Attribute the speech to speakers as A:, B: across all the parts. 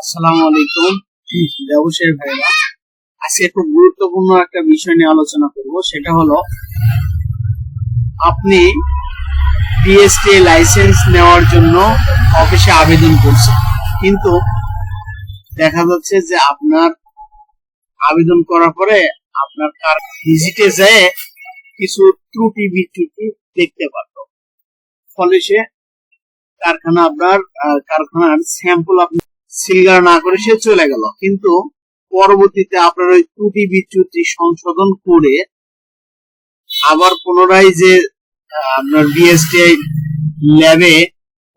A: আসসালামু আলাইকুম ব্যবসায়ী ভাইরা, আজকে খুব গুরুত্বপূর্ণ একটা বিষয় নিয়ে আলোচনা করব। সেটা হলো, আপনি বিএসটি লাইসেন্স নেওয়ার জন্য অফিসে আবেদন করছেন, কিন্তু দেখা যাচ্ছে যে আপনার আবেদন করার পরে আপনার ভিজিটে যায় কিছু ত্রুটি বিচ্যুতি দেখতে পারত। ফলে সে কারখানার স্যাম্পল আপনি সিলগার না করে সে চলে গেল, কিন্তু পরবর্তীতে আপনার ওই ত্রুটি বিচ্যুতি সংশোধন করে আবার পুনরায় যে আপনার বিএসটিআই ল্যাবে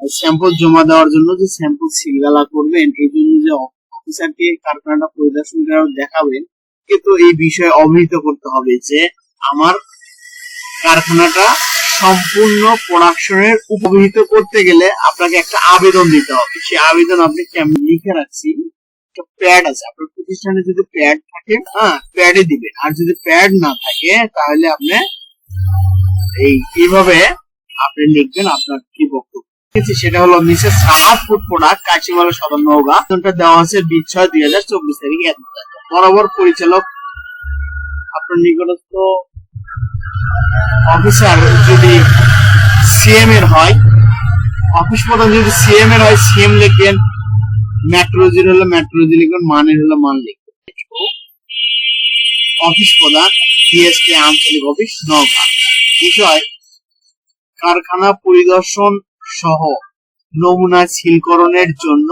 A: স্যাম্পল জমা দেওয়ার জন্য যে স্যাম্পল সিলগালা করবেন, এই জন্য যে অফিসারকে কারখানাটা পরিদর্শন করে দেখাবেন, কিন্তু এই বিষয়ে অবহিত করতে হবে যে আমার কারখানাটা সম্পূর্ণ প্রোডাকশনের উপহিত করতে গেলে আপনাকে একটা আবেদন দিতে হবে। সেই আবেদন আপনি কেমন লিখে রাখছি, একটা প্যাড আছে আপনার প্রতিষ্ঠানে, যদি প্যাড থাকে প্যাডে দিবেন, আর যদি প্যাড না থাকে তাহলে আপনি এইভাবে আপনি লিখবেন আপনার কি বক্তব্য। সেটা হলো মিসেস রাহাত ফুড প্রোডাক্ট, কাশিমালা সদর নওগাঁ। আবেদনটা দেওয়া আছে 20/6/2024 তারিখে। বরাবর পরিচালক আপনার নিকটস্থ অফিসার যদি সিএম এর হয়, অফিস প্রধান যদি সিএম এর হয় সিএম লিখবেন, মেট্রোলজির হলে মেট্রোলজি লিখবেন, মানের হলে মান লিখবেন। অফিস প্রধান বিএসটি আঞ্চলিক অফিস নওগাঁ। বিষয়, কারখানা পরিদর্শন সহ নমুনা সিলকরণের জন্য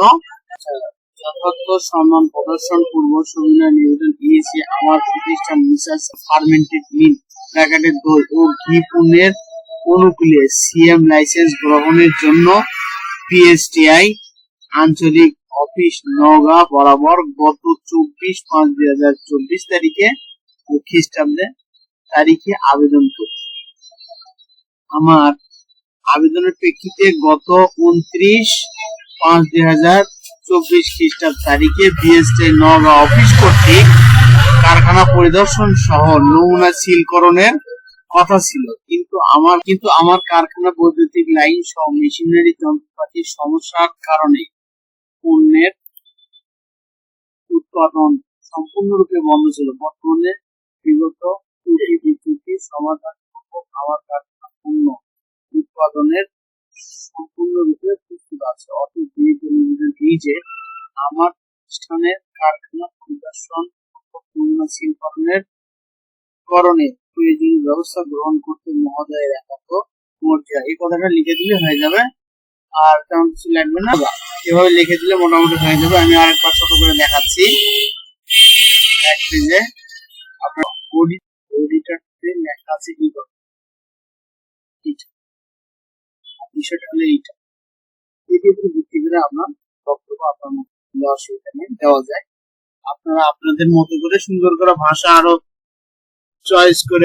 A: যথার্থ সম্মান প্রদর্শন পূর্ব সুবিধায় নিবেদন দিয়েছি আমার প্রতিষ্ঠান মিসেস ফার্মেন্টেড মিল প্যাকেটের দই ও ঘি পণ্যের অনুকূলে সিএম লাইসেন্স গ্রহণের জন্য পিএসটিআই আঞ্চলিক অফিস নওগাঁ বরাবর গত 24/5/2024 তারিখে ও খ্রিস্টাব্দে তারিখে আবেদন করি। আমার আবেদনের প্রেক্ষিতে গত 29/5/2024 খ্রিস্টাব্দ তারিখে বিএসটিআই নওগাঁ অফিস কর্তৃক কারখানা পরিদর্শন সহ নমুনা সিলকরণের কথা ছিল, কিন্তু আমার কারখানা বৈদ্যুতিক লাইন সহ মেশিনারি যন্ত্রপাতির সমস্যার কারণে পণ্যের উৎপাদন সম্পূর্ণরূপে বন্ধ ছিল। বর্তমানে বিগত ত্রুটি বিচ্যুতি সমাধান আমার কারখানা পণ্য উৎপাদনের সম্পূর্ণরূপে প্রস্তুত আছে। অর্থাৎ যে আমার প্রতিষ্ঠানের কারখানা পরিদর্শন পণ্য সিলকরণের করণে প্রয়োজনীয় ব্যবস্থা গ্রহণ করতে মহোদয়ের একান্ত মর্যাদা। এই কথাটা লিখে দিলে হয়ে যাবে, আর তেমন কিছু লাগবে না, এভাবে লিখে দিলে মোটামুটি হয়ে যাবে। আমি আরেকবার ছোট করে দেখাচ্ছি। এক পেজে আপনার অডিটরতে লেখা আছে কি বিষয়টা হলো এইটা। এটির উপর ভিত্তি করে আপনার বক্তব্য আপনার অসুবিধা নেই, দেওয়া যায়। আপনারা আপনাদের মতো করে সুন্দর করে ভাষা আরো চয়েস করে